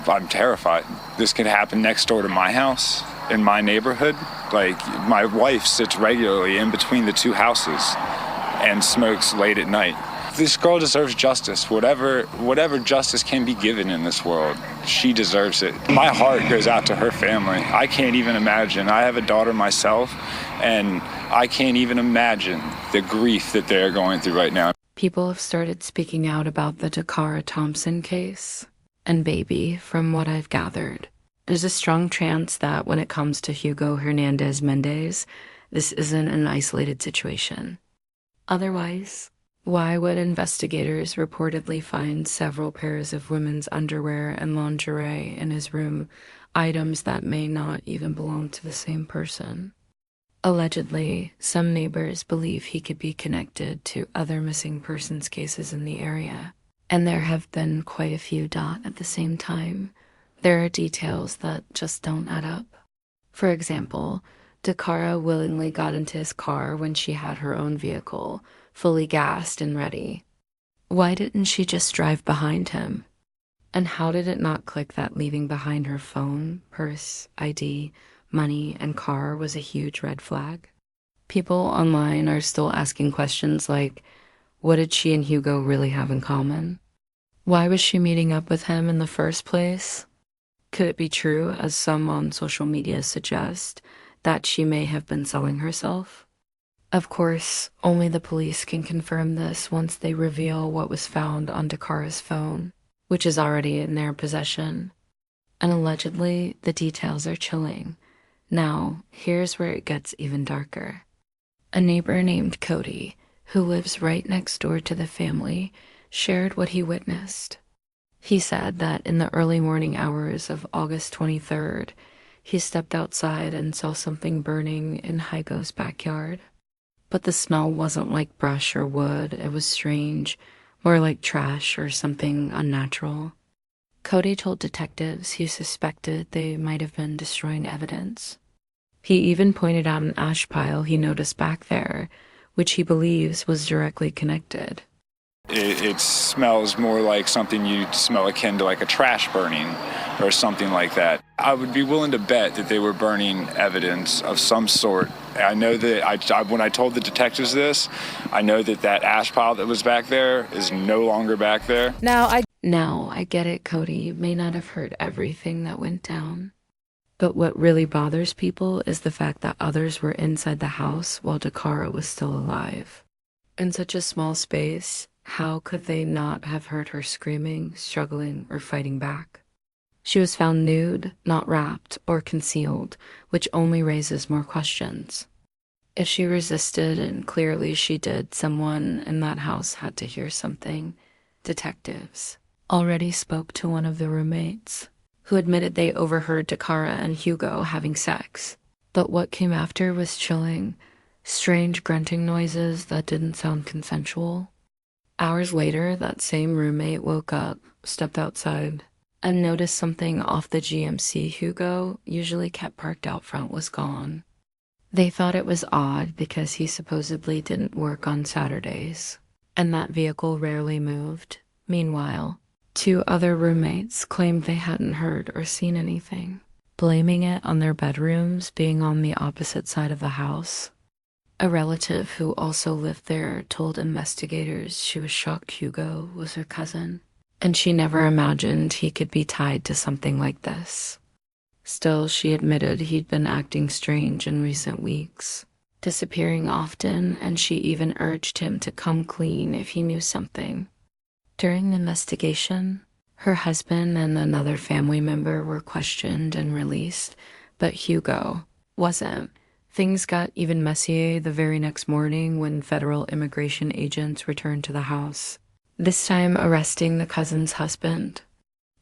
I'm terrified. This could happen next door to my house, in my neighborhood. Like, my wife sits regularly in between the two houses and smokes late at night. This girl deserves justice. Whatever justice can be given in this world, she deserves it. My heart goes out to her family. I can't even imagine. I have a daughter myself, and I can't even imagine the grief that they're going through right now. People have started speaking out about the Dacara Thompson case. And baby, from what I've gathered, there's a strong chance that when it comes to Hugo Hernandez Mendez, this isn't an isolated situation. Otherwise, why would investigators reportedly find several pairs of women's underwear and lingerie in his room, items that may not even belong to the same person? Allegedly, some neighbors believe he could be connected to other missing persons cases in the area, and there have been quite a few. At the same time, there are details that just don't add up. For example, Dacara willingly got into his car when she had her own vehicle, fully gassed and ready. Why didn't she just drive behind him? And how did it not click that leaving behind her phone, purse, ID, money, and car was a huge red flag? People online are still asking questions like, what did she and Hugo really have in common? Why was she meeting up with him in the first place? Could it be true, as some on social media suggest, that she may have been selling herself? Of course, only the police can confirm this once they reveal what was found on Dacara's phone, which is already in their possession. And allegedly, the details are chilling. Now, here's where it gets even darker. A neighbor named Cody, who lives right next door to the family, shared what he witnessed. He said that in the early morning hours of August 23rd, he stepped outside and saw something burning in Hugo's backyard. But the smell wasn't like brush or wood. It was strange, more like trash or something unnatural. Cody told detectives he suspected they might have been destroying evidence. He even pointed out an ash pile he noticed back there, which he believes was directly connected. It smells more like something you'd smell akin to like a trash burning or something like that. I would be willing to bet that they were burning evidence of some sort. I know that when I told the detectives this, I know that ash pile that was back there is no longer back there. Now I get it, Cody. You may not have heard everything that went down. But what really bothers people is the fact that others were inside the house while Dacara was still alive. In such a small space, how could they not have heard her screaming, struggling, or fighting back? She was found nude, not wrapped, or concealed, which only raises more questions. If she resisted, and clearly she did, someone in that house had to hear something. Detectives already spoke to one of the roommates, who admitted they overheard Dacara and Hugo having sex. But what came after was chilling. Strange grunting noises that didn't sound consensual. Hours later, that same roommate woke up, stepped outside, and noticed something off the GMC Hugo usually kept parked out front was gone. They thought it was odd because he supposedly didn't work on Saturdays, and that vehicle rarely moved. Meanwhile, 2 other roommates claimed they hadn't heard or seen anything, blaming it on their bedrooms being on the opposite side of the house. A relative who also lived there told investigators she was shocked Hugo was her cousin, and she never imagined he could be tied to something like this. Still, she admitted he'd been acting strange in recent weeks, disappearing often, and she even urged him to come clean if he knew something. During the investigation, her husband and another family member were questioned and released, but Hugo wasn't. Things got even messier the very next morning when federal immigration agents returned to the house, this time arresting the cousin's husband.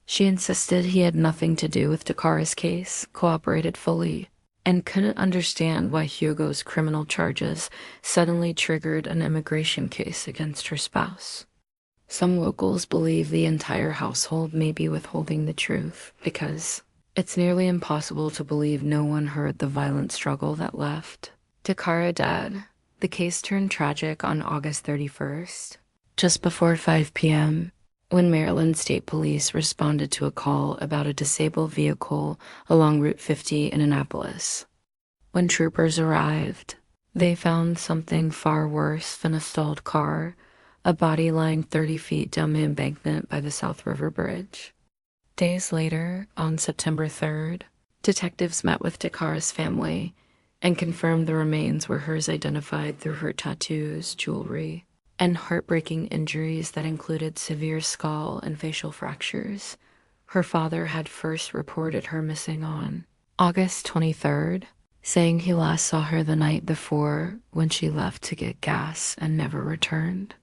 She insisted he had nothing to do with Dacara's case, cooperated fully, and couldn't understand why Hugo's criminal charges suddenly triggered an immigration case against her spouse. Some locals believe the entire household may be withholding the truth because it's nearly impossible to believe no one heard the violent struggle that left Dacara dead. The case turned tragic on August 31st. Just before 5 p.m., when Maryland State Police responded to a call about a disabled vehicle along Route 50 in Annapolis. When troopers arrived, they found something far worse than a stalled car, a body lying 30 feet down the embankment by the South River Bridge. Days later, on September 3rd, detectives met with Dacara's family and confirmed the remains were hers, identified through her tattoos, jewelry, and heartbreaking injuries that included severe skull and facial fractures. Her father had first reported her missing on August 23rd, saying he last saw her the night before when she left to get gas and never returned.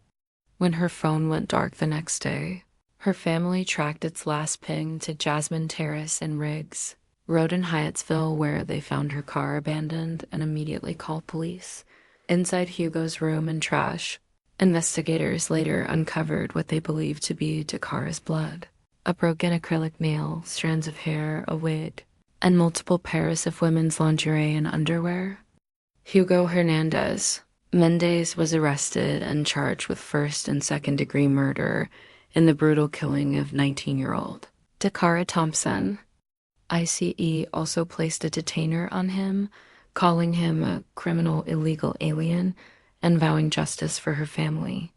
When her phone went dark the next day, her family tracked its last ping to Jasmine Terrace in Riggs, road in Hyattsville, where they found her car abandoned and immediately called police. Inside Hugo's room and trash, investigators later uncovered what they believed to be Dacara's blood: a broken acrylic nail, strands of hair, a wig, and multiple pairs of women's lingerie and underwear. Hugo Hernandez Mendez was arrested and charged with first and second-degree murder in the brutal killing of 19-year-old Dacara Thompson. ICE also placed a detainer on him, calling him a criminal illegal alien and vowing justice for her family.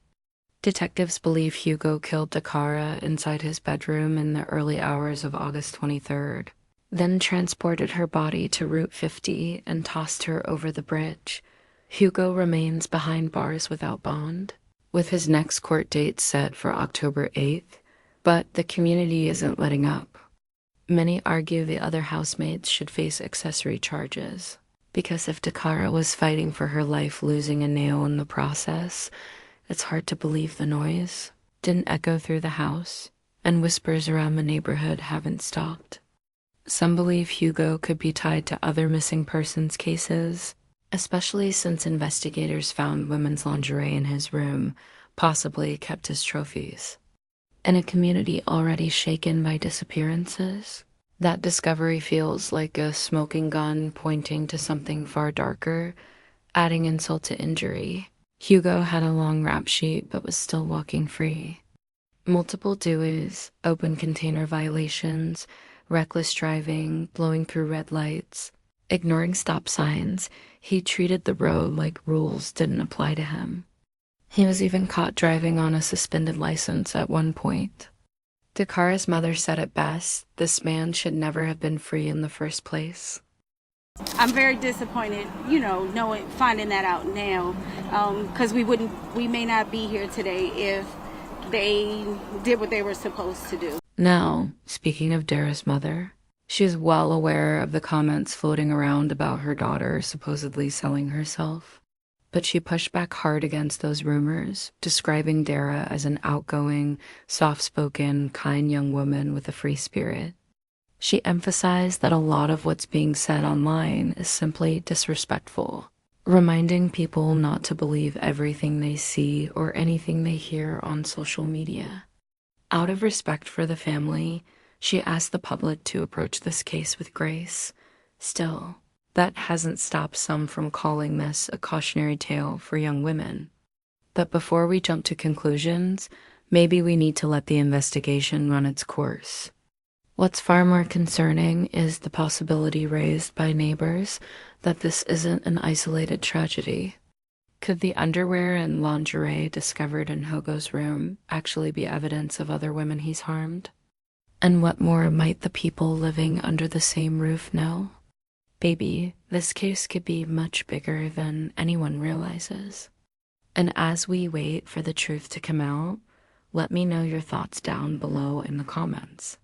Detectives believe Hugo killed Dacara inside his bedroom in the early hours of August 23rd, then transported her body to Route 50 and tossed her over the bridge. Hugo remains behind bars without bond, with his next court date set for October 8th, but the community isn't letting up. Many argue the other housemates should face accessory charges, because if Dacara was fighting for her life losing a nail in the process, it's hard to believe the noise didn't echo through the house, and whispers around the neighborhood haven't stopped. Some believe Hugo could be tied to other missing persons cases, especially since investigators found women's lingerie in his room, possibly kept as trophies. In a community already shaken by disappearances, that discovery feels like a smoking gun pointing to something far darker, adding insult to injury. Hugo had a long rap sheet but was still walking free. Multiple DUIs, open container violations, reckless driving, blowing through red lights, ignoring stop signs. He treated the road like rules didn't apply to him. He was even caught driving on a suspended license at one point. Dacara's mother said it best: this man should never have been free in the first place. I'm very disappointed, finding that out now, because we may not be here today if they did what they were supposed to do. Now, speaking of Dara's mother, she is well aware of the comments floating around about her daughter supposedly selling herself, but she pushed back hard against those rumors, describing Dara as an outgoing, soft-spoken, kind young woman with a free spirit. She emphasized that a lot of what's being said online is simply disrespectful, reminding people not to believe everything they see or anything they hear on social media. Out of respect for the family, she asked the public to approach this case with grace. Still, that hasn't stopped some from calling this a cautionary tale for young women. But before we jump to conclusions, maybe we need to let the investigation run its course. What's far more concerning is the possibility raised by neighbors that this isn't an isolated tragedy. Could the underwear and lingerie discovered in Hugo's room actually be evidence of other women he's harmed? And what more might the people living under the same roof know? Baby, this case could be much bigger than anyone realizes. And as we wait for the truth to come out, let me know your thoughts down below in the comments.